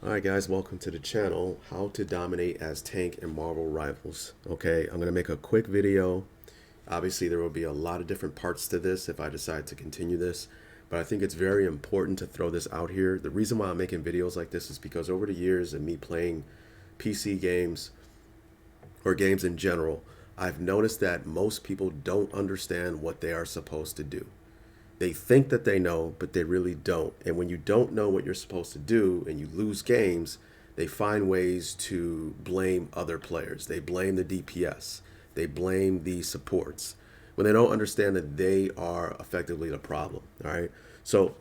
Alright guys, welcome to the channel, how to dominate as tank in Marvel Rivals. Okay, I'm going to make a quick video. Obviously there will be a lot of different parts to this if I decide to continue this, but I think it's very important to throw this out here. The reason why I'm making videos like this is because over the years of me playing PC games or games in general, I've noticed that most people don't understand what they are supposed to do. They think that they know, but they really don't. And when you don't know what you're supposed to do and you lose games, they find ways to blame other players. They blame the DPS. They blame the supports when they don't understand that they are effectively the problem. All right. So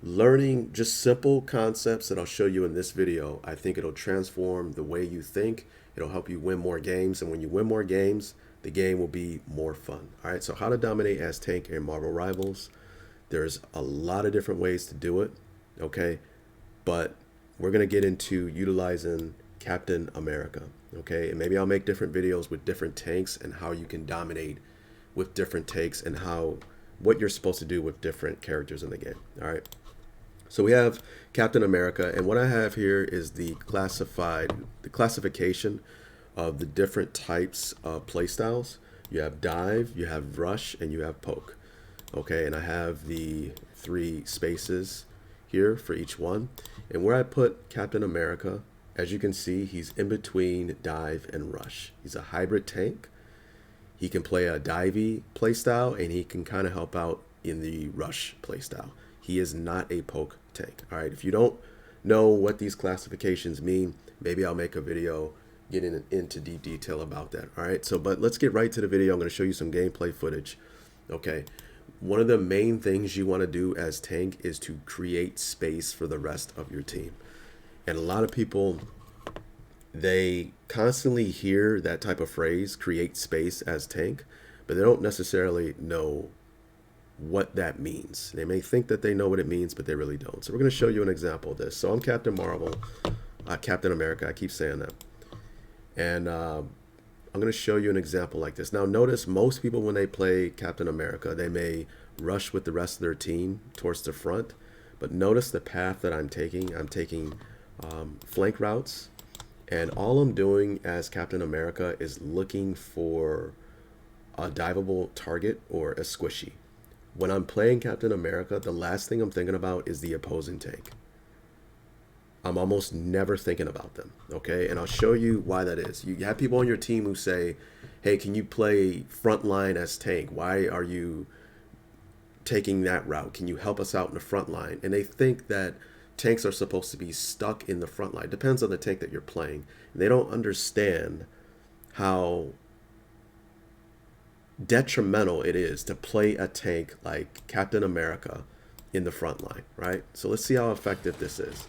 learning just simple concepts that I'll show you in this video, I think it'll transform the way you think. It'll help you win more games. And when you win more games, the game will be more fun. All right. So how to dominate as tank in Marvel Rivals. There's a lot of different ways to do it, okay? But we're going to get into utilizing Captain America, okay? And maybe I'll make different videos with different tanks and how you can dominate with different takes and what you're supposed to do with different characters in the game, all right? So we have Captain America, and what I have here is the classification of the different types of playstyles. You have dive, you have rush, and you have poke. Okay, and I have the 3 spaces here for each one. And where I put Captain America, as you can see, he's in between dive and rush. He's a hybrid tank. He can play a divey playstyle, and he can kind of help out in the rush playstyle. He is not a poke tank. All right, if you don't know what these classifications mean, maybe I'll make a video getting into deep detail about that. All right, but let's get right to the video. I'm going to show you some gameplay footage. Okay. One of the main things you want to do as tank is to create space for the rest of your team. And a lot of people, they constantly hear that type of phrase, create space as tank, but they don't necessarily know what that means. They may think that they know what it means, but they really don't. So we're going to show you an example of this. So I'm Captain America, I keep saying that. And I'm going to show you an example like this. Now notice most people when they play Captain America, they may rush with the rest of their team towards the front, but notice the path that I'm taking. I'm taking flank routes, and all I'm doing as Captain America is looking for a diveable target or a squishy. When I'm playing Captain America, the last thing I'm thinking about is the opposing tank. I'm almost never thinking about them, okay? And I'll show you why that is. You have people on your team who say, hey, can you play frontline as tank? Why are you taking that route? Can you help us out in the front line? And they think that tanks are supposed to be stuck in the front line. Depends on the tank that you're playing. And they don't understand how detrimental it is to play a tank like Captain America in the front line, right? So let's see how effective this is.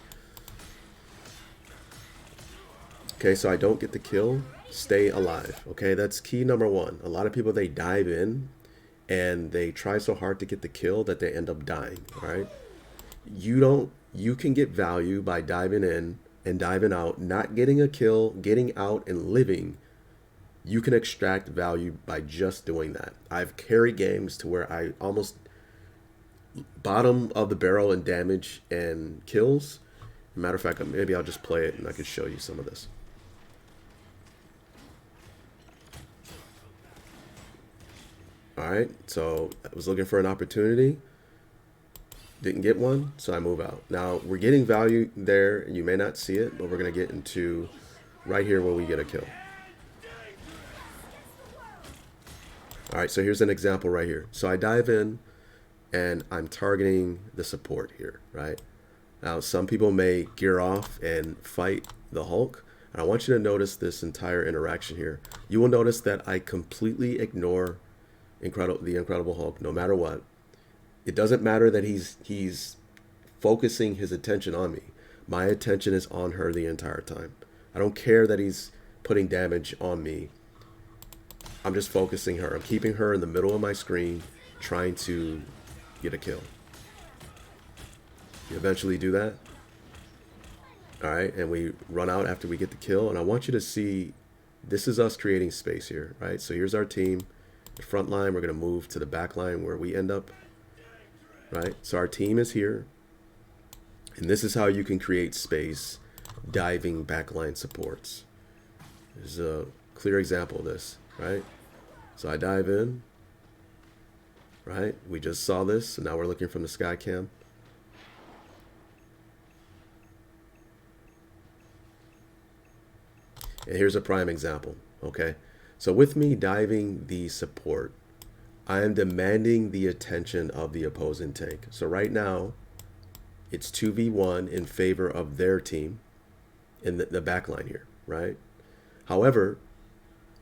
Okay, so I don't get the kill, stay alive. Okay, that's key number 1. A lot of people, they dive in and they try so hard to get the kill that they end up dying, all right? You can get value by diving in and diving out, not getting a kill, getting out and living. You can extract value by just doing that. I've carried games to where I almost bottom of the barrel in damage and kills. Matter of fact, maybe I'll just play it and I can show you some of this. All right, so I was looking for an opportunity, didn't get one, so I move out. Now we're getting value there, and you may not see it, but we're gonna get into right here where we get a kill. All right, so here's an example right here. So I dive in and I'm targeting the support here, right? Now some people may gear off and fight the Hulk. And I want you to notice this entire interaction here. You will notice that I completely ignore the Incredible Hulk no matter what. It doesn't matter that he's focusing his attention on me. My attention is on her the entire time. I don't care that he's putting damage on me. I'm just focusing her. I'm keeping her in the middle of my screen, trying to get a kill. You eventually do that. All right, and we run out after we get the kill. And I want you to see, this is us creating space here, right? So here's our team. The front line, we're going to move to the back line where we end up, right? So our team is here. And this is how you can create space diving backline supports. There's a clear example of this, right? So I dive in, right? We just saw this, so now we're looking from the sky cam. And here's a prime example, okay? So with me diving the support, I am demanding the attention of the opposing tank. So right now, it's 2v1 in favor of their team in the back line here, right? However,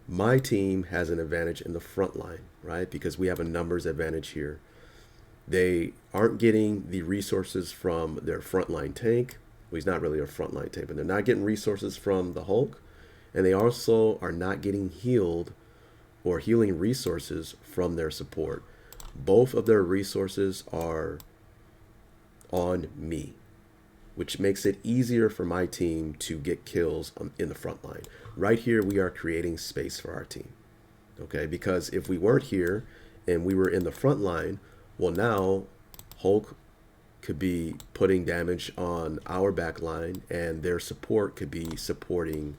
my team has an advantage in the front line, right? Because we have a numbers advantage here. They aren't getting the resources from their frontline tank. Well, he's not really a frontline tank, but they're not getting resources from the Hulk. And they also are not getting healed or healing resources from their support. Both of their resources are on me, which makes it easier for my team to get kills in the front line. Right here, we are creating space for our team, okay? Because if we weren't here and we were in the front line, well, now Hulk could be putting damage on our back line and their support could be supporting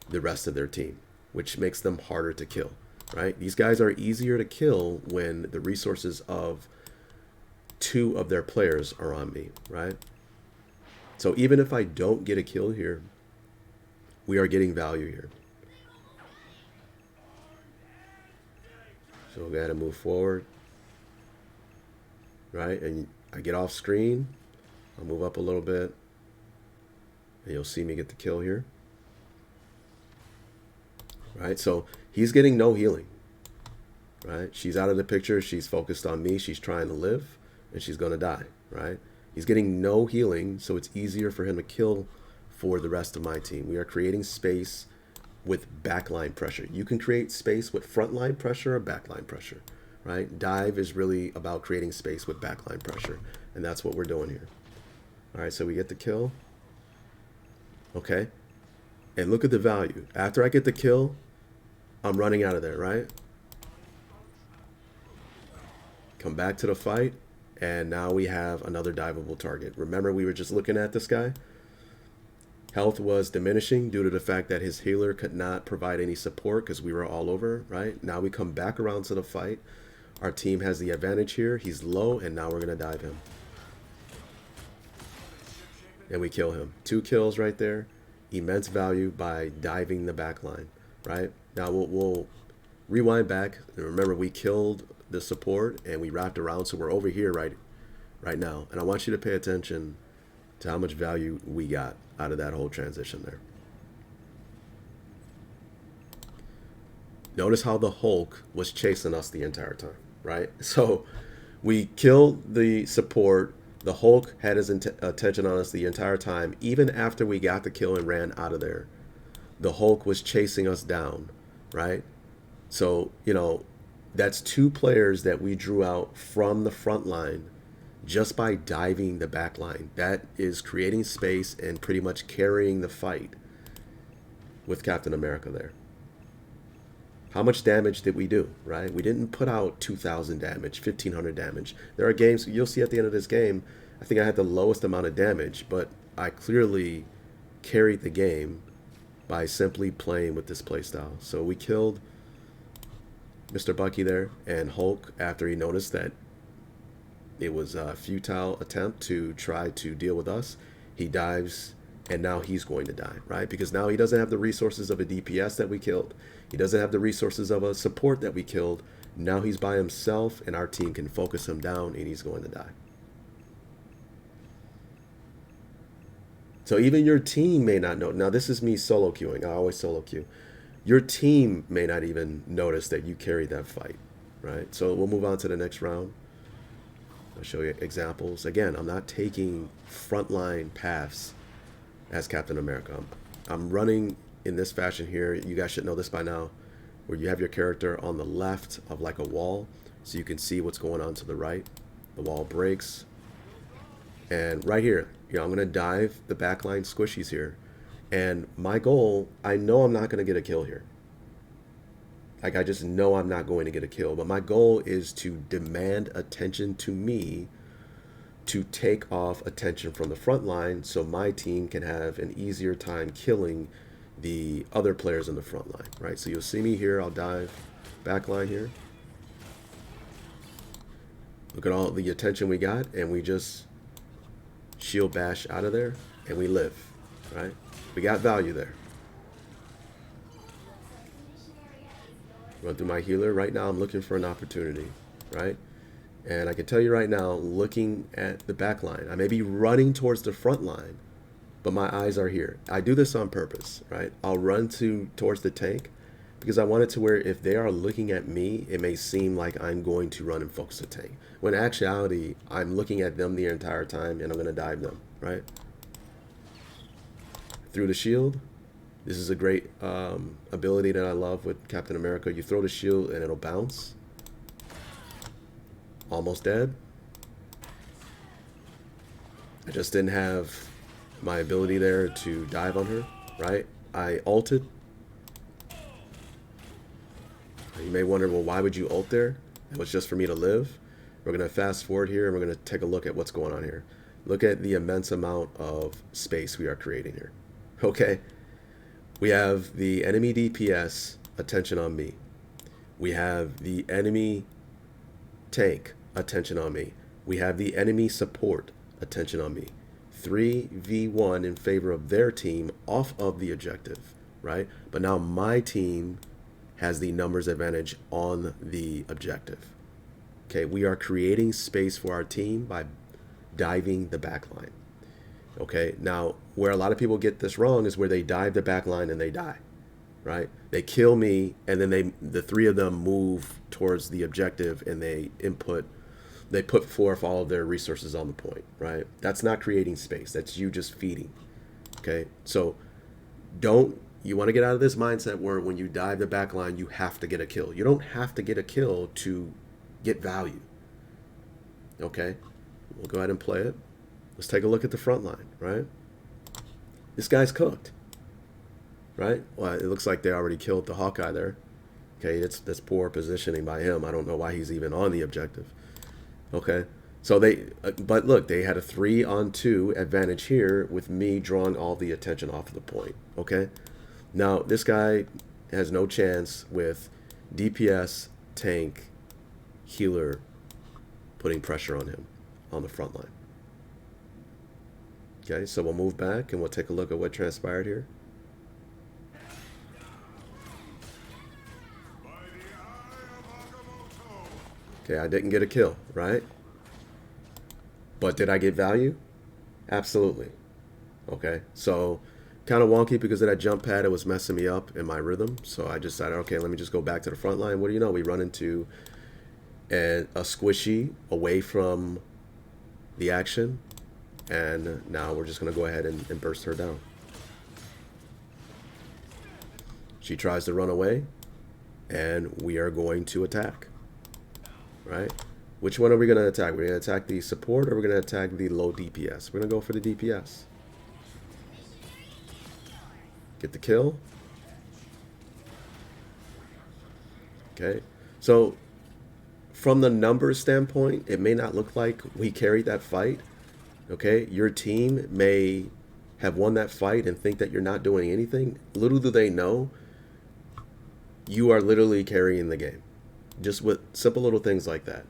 the rest of their team, which makes them harder to kill, right? These guys are easier to kill when the resources of two of their players are on me, right? So even if I don't get a kill here, we are getting value here. So we gotta move forward, right? And I get off screen, I'll move up a little bit, and you'll see me get the kill here. Right, so he's getting no healing, right? She's out of the picture, she's focused on me, she's trying to live, and she's gonna die, right? He's getting no healing, so it's easier for him to kill for the rest of my team. We are creating space with backline pressure. You can create space with frontline pressure or backline pressure, right? Dive is really about creating space with backline pressure, and that's what we're doing here. All right, so we get the kill, okay? And look at the value. After I get the kill, I'm running out of there, right? Come back to the fight, and now we have another diveable target. Remember, we were just looking at this guy? Health was diminishing due to the fact that his healer could not provide any support because we were all over, right? Now we come back around to the fight. Our team has the advantage here. He's low, and now we're going to dive him. And we kill him. 2 kills right there. Immense value by diving the back line, right? Now we'll rewind back. Remember, we killed the support and we wrapped around, so we're over here right now. And I want you to pay attention to how much value we got out of that whole transition there. Notice how the Hulk was chasing us the entire time, right? So we killed the support. The Hulk had his attention on us the entire time. Even after we got the kill and ran out of there, the Hulk was chasing us down, right? So, you know, that's 2 players that we drew out from the front line just by diving the back line. That is creating space and pretty much carrying the fight with Captain America there. How much damage did we do, right? We didn't put out 2,000 damage, 1,500 damage. There are games, you'll see at the end of this game, I think I had the lowest amount of damage, but I clearly carried the game by simply playing with this playstyle. So we killed Mr. Bucky there, and Hulk, after he noticed that it was a futile attempt to try to deal with us, he dives, and now he's going to die, right? Because now he doesn't have the resources of a DPS that we killed. He doesn't have the resources of a support that we killed. Now he's by himself, and our team can focus him down, and he's going to die. So even your team may not know. Now, this is me solo queuing. I always solo queue. Your team may not even notice that you carried that fight, right? So we'll move on to the next round. I'll show you examples. Again, I'm not taking frontline paths as Captain America. I'm running in this fashion here. You guys should know this by now, where you have your character on the left of like a wall, so you can see what's going on to the right. The wall breaks. And right here, you know, I'm going to dive the backline squishies here. And my goal, I know I'm not going to get a kill here. Like, I just know I'm not going to get a kill. But my goal is to demand attention to me to take off attention from the front line so my team can have an easier time killing the other players in the front line, right? So you'll see me here, I'll dive backline here. Look at all the attention we got, and we just shield bash out of there, and we live, right? We got value there. Run through my healer. Right now, I'm looking for an opportunity, right? And I can tell you right now, looking at the back line, I may be running towards the front line, but my eyes are here. I do this on purpose, right? I'll run towards the tank because I want it to where if they are looking at me, it may seem like I'm going to run and focus the tank. When in actuality, I'm looking at them the entire time and I'm going to dive them, right? Through the shield. This is a great ability that I love with Captain America. You throw the shield and it'll bounce. Almost dead. I just didn't have my ability there to dive on her, right? I ulted. You may wonder, well, why would you ult there? It was just for me to live. We're going to fast forward here and we're going to take a look at what's going on here. Look at the immense amount of space we are creating here. Okay? We have the enemy DPS attention on me. We have the enemy tank attention on me. We have the enemy support attention on me. 3v1 in favor of their team off of the objective, right? But now my team has the numbers advantage on the objective. Okay, we are creating space for our team by diving the backline. Okay, now where a lot of people get this wrong is where they dive the backline and they die, right? They kill me and then the three of them move towards the objective and they put forth all of their resources on the point, right? That's not creating space. That's you just feeding. Okay, so you want to get out of this mindset where when you dive the backline, you have to get a kill. You don't have to get a kill to get value. Okay, we'll go ahead and play it. Let's take a look at the front line, right? This guy's cooked, right? Well, it looks like they already killed the Hawkeye there. Okay, that's poor positioning by him. I don't know why he's even on the objective. Okay, so but look, they had a 3-on-2 advantage here with me drawing all the attention off of the point. Okay, now this guy has no chance with DPS, tank, healer putting pressure on him on the front line. Okay, so we'll move back and we'll take a look at what transpired here. Okay, I didn't get a kill, right? But did I get value? Absolutely. Okay, so kind of wonky because of that jump pad. It was messing me up in my rhythm. So I decided, okay, let me just go back to the front line. What do you know? We run into a squishy away from the action. And now we're just going to go ahead and burst her down. She tries to run away. And we are going to attack. Right? Which one are we going to attack? We're going to attack the support or we're going to attack the low DPS? We're going to go for the DPS. Get the kill. Okay. So from the numbers standpoint, it may not look like we carried that fight. Okay. Your team may have won that fight and think that you're not doing anything. Little do they know, you are literally carrying the game. Just with simple little things like that.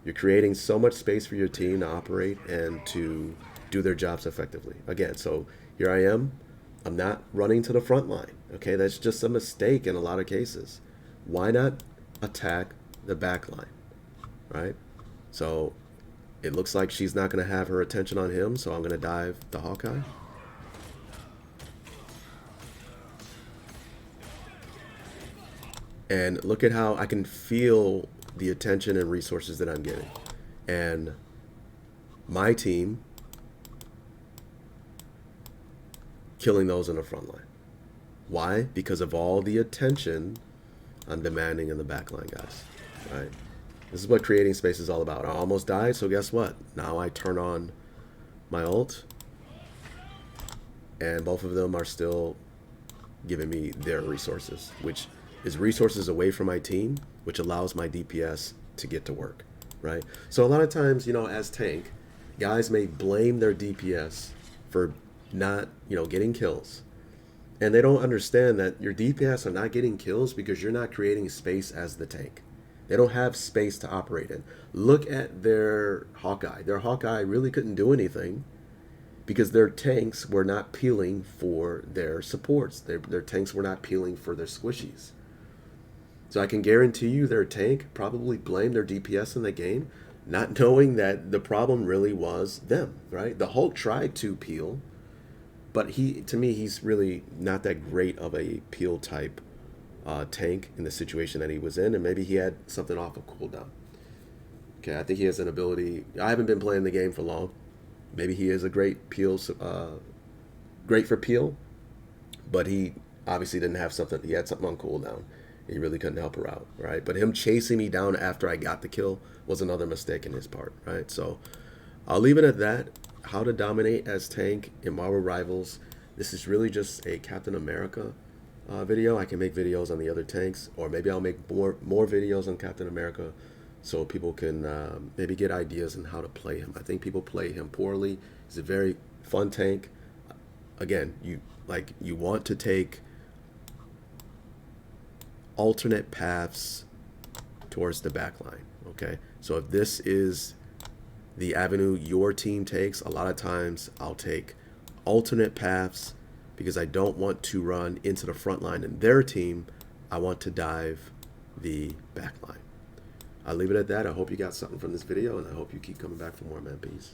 You're creating so much space for your team to operate and to do their jobs effectively. Again, so here I am. I'm not running to the front line. Okay, that's just a mistake in a lot of cases. Why not attack the back line? Right? So it looks like she's not going to have her attention on him, so I'm going to dive the Hawkeye. And look at how I can feel the attention and resources that I'm getting. And my team killing those in the front line. Why? Because of all the attention I'm demanding in the back line, guys. Right? This is what creating space is all about. I almost died, so guess what? Now I turn on my ult. And both of them are still giving me their resources, which is resources away from my team, which allows my DPS to get to work, right? So a lot of times, you know, as tank, Guys may blame their DPS for not, getting kills. And they don't understand that your DPS are not getting kills because you're not creating space as the tank. They don't have space to operate in. Look at their Hawkeye. Their Hawkeye really couldn't do anything because their tanks were not peeling for their supports. Their tanks were not peeling for their squishies. So I can guarantee you their tank probably blamed their DPS in the game, not knowing that the problem really was them, right? The Hulk tried to peel, but to me, he's really not that great of a peel type tank in the situation that he was in, and maybe he had something off of cooldown. Okay, I think he has an ability. I haven't been playing the game for long. Maybe he is a great peel, great for peel, but he obviously didn't have something. He had something on cooldown. He really couldn't help her out, right? But him chasing me down after I got the kill was another mistake in his part, right? So I'll leave it at that. How to dominate as tank in Marvel Rivals. This is really just a Captain America video. I can make videos on the other tanks, or maybe I'll make more videos on Captain America so people can maybe get ideas on how to play him. I think people play him poorly. He's a very fun tank. Again, you want to take alternate paths towards the backline. Okay, so if this is the avenue your team takes, a lot of times I'll take alternate paths because I don't want to run into the front line in their team. I want to dive the back line. I'll leave it at that. I hope you got something from this video, and I hope you keep coming back for more, man. Peace.